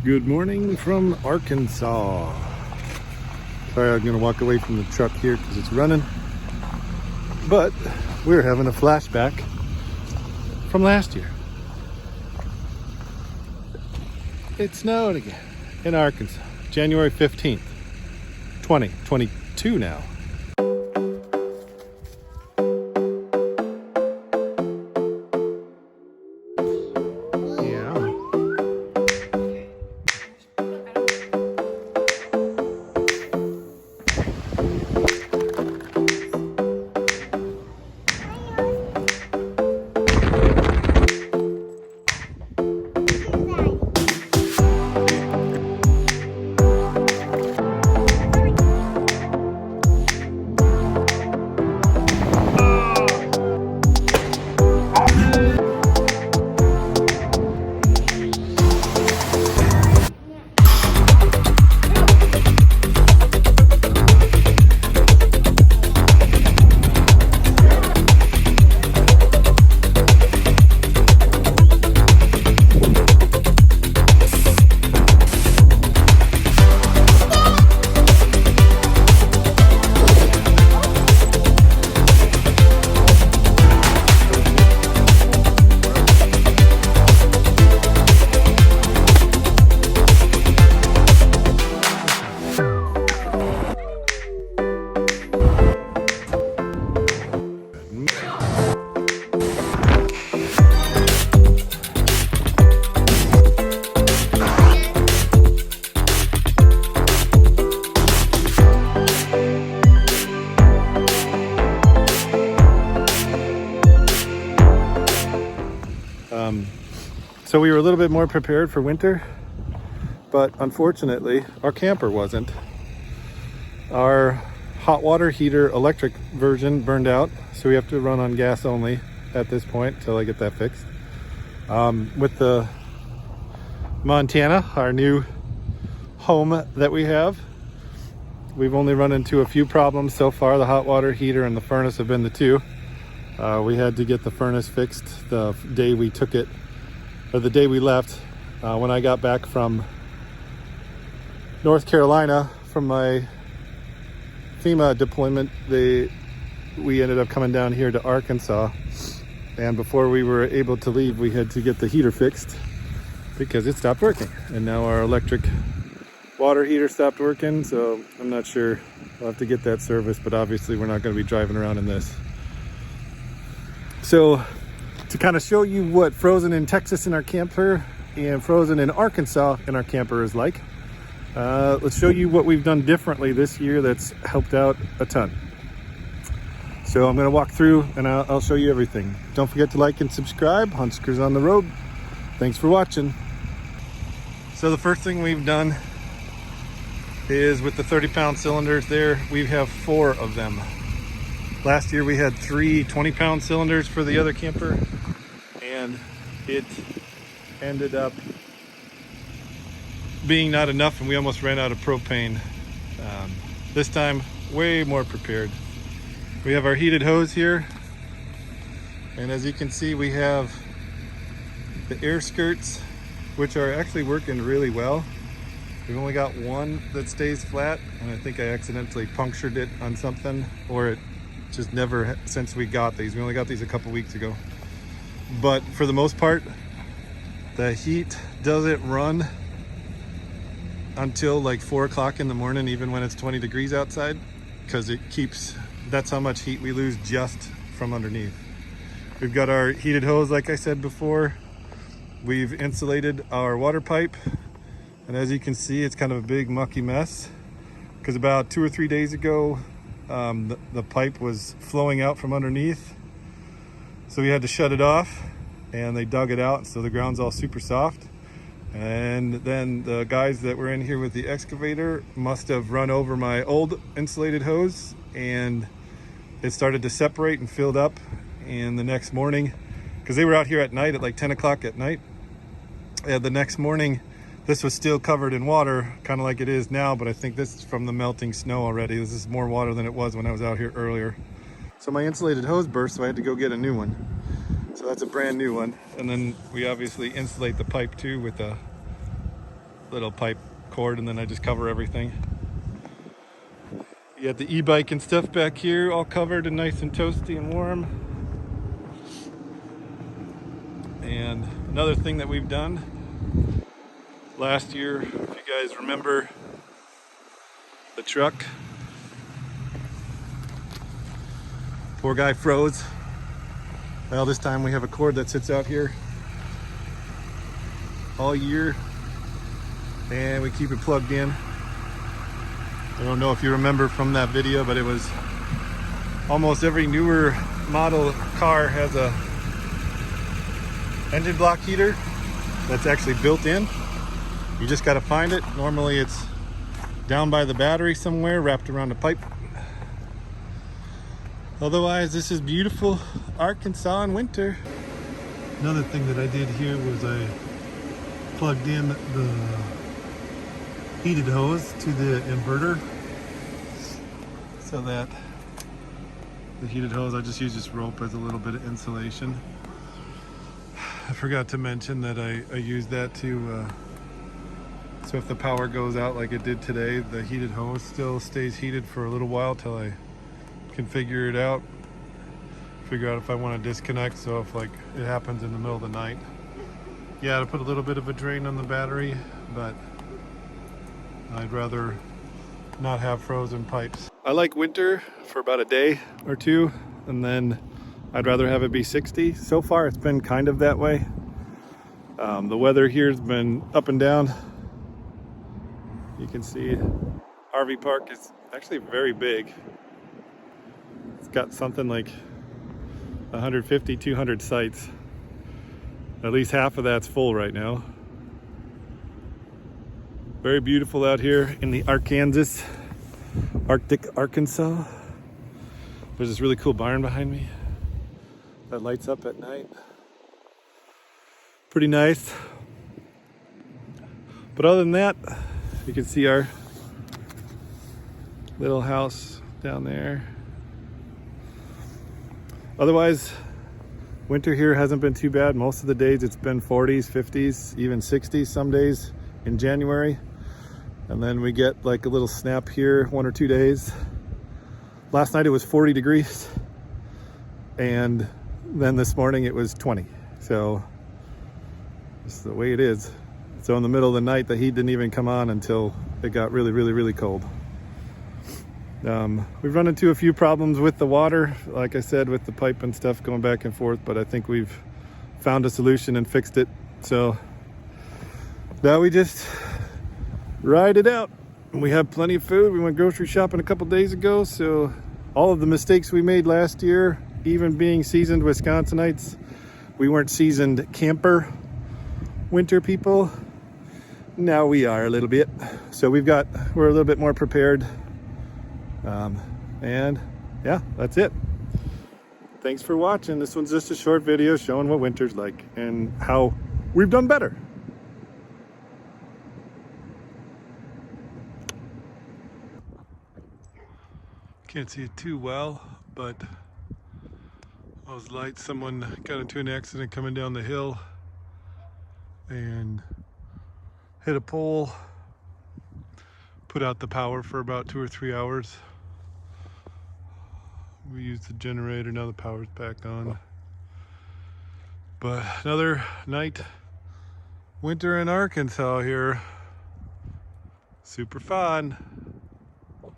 Good morning from Arkansas. Sorry, I'm gonna walk away from the truck here because it's running. But we're having a flashback from last year. It snowed again in Arkansas, January 15th, 2022 now. So we were a little bit more prepared for winter, but unfortunately our camper wasn't. Our hot water heater electric version burned out, so we have to run on gas only at this point until I get that fixed. With the Montana, our new home that we have, we've only run into a few problems so far. The hot water heater and the furnace have been the two. We had to get the furnace fixed the day we took it, or the day we left. When I got back from North Carolina from my FEMA deployment, we ended up coming down here to Arkansas, and before we were able to leave, we had to get the heater fixed because it stopped working. And now our electric water heater stopped working, so I'm not sure. We'll have to get that serviced, but obviously we're not going to be driving around in this. So to kind of show you what frozen in Texas in our camper and frozen in Arkansas in our camper is like, let's show you what we've done differently this year that's helped out a ton. So I'm going to walk through and I'll show you everything. Don't forget to like and subscribe. Hunskers on the road. Thanks for watching. So the first thing we've done is with the 30-pound cylinders there, we have 4 of them. Last year we had 3 20-pound cylinders for the other camper, and it ended up being not enough and we almost ran out of propane. This time, way more prepared. We have our heated hose here, and as you can see, we have the air skirts, which are actually working really well. We've only got one that stays flat, and I think I accidentally punctured it on something, or it just never, since we got these. We only got these a couple weeks ago. But for the most part, the heat doesn't run until like 4 o'clock in the morning, even when it's 20 degrees outside, because it keeps, that's how much heat we lose just from underneath. We've got our heated hose, like I said before. We've insulated our water pipe, and as you can see, it's kind of a big mucky mess, because about 2 or 3 days ago, the pipe was flowing out from underneath, so we had to shut it off, and they dug it out, so the ground's all super soft. And then the guys that were in here with the excavator must have run over my old insulated hose, and it started to separate and filled up. And the next morning, because they were out here at night at like 10 o'clock at night, the next morning this was still covered in water, kind of like it is now, but I think this is from the melting snow already. This is more water than it was when I was out here earlier. So my insulated hose burst, so I had to go get a new one. So that's a brand new one. And then we obviously insulate the pipe too with a little pipe cord, and then I just cover everything. You got the e-bike and stuff back here, all covered and nice and toasty and warm. And another thing that we've done last year, if you guys remember the truck, poor guy froze. Well, this time we have a cord that sits out here all year, and we keep it plugged in. I don't know if you remember from that video, but it was almost every newer model car has a engine block heater that's actually built in. You just got to find it. Normally it's down by the battery somewhere, wrapped around a pipe. Otherwise, this is beautiful Arkansas in winter. Another thing that I did here was I plugged in the heated hose to the inverter, so that the heated hose, I just use this rope as a little bit of insulation. I forgot to mention that I use that to so if the power goes out like it did today, the heated hose still stays heated for a little while till I can figure it out, figure out if I want to disconnect. So if like it happens in the middle of the night, yeah, to put a little bit of a drain on the battery, but I'd rather not have frozen pipes. I like winter for about a day or two, and then I'd rather have it be 60. So far it's been kind of that way. The weather here has been up and down. You can see RV park is actually very big. It's got something like 150, 200 sites. At least half of that's full right now. Very beautiful out here in the Arctic Arkansas. There's this really cool barn behind me that lights up at night. Pretty nice. But other than that, you can see our little house down there. Otherwise, winter here hasn't been too bad. Most of the days it's been 40s, 50s, even 60s some days in January. And then we get like a little snap here 1 or 2 days. Last night it was 40 degrees. And then this morning it was 20. So this is the way it is. So in the middle of the night, the heat didn't even come on until it got really, really, really cold. We've run into a few problems with the water, like I said, with the pipe and stuff going back and forth, but I think we've found a solution and fixed it. So now we just ride it out. We have plenty of food. We went grocery shopping a couple days ago, so all of the mistakes we made last year, even being seasoned Wisconsinites, we weren't seasoned camper winter people. Now we are a little bit. So we're a little bit more prepared. And yeah, that's it. Thanks for watching. This one's just a short video showing what winter's like and how we've done better. Can't see it too well, but those lights, someone got into an accident coming down the hill and hit a pole, put out the power for about 2 or 3 hours. We used the generator, now the power's back on. But another night, winter in Arkansas here. Super fun.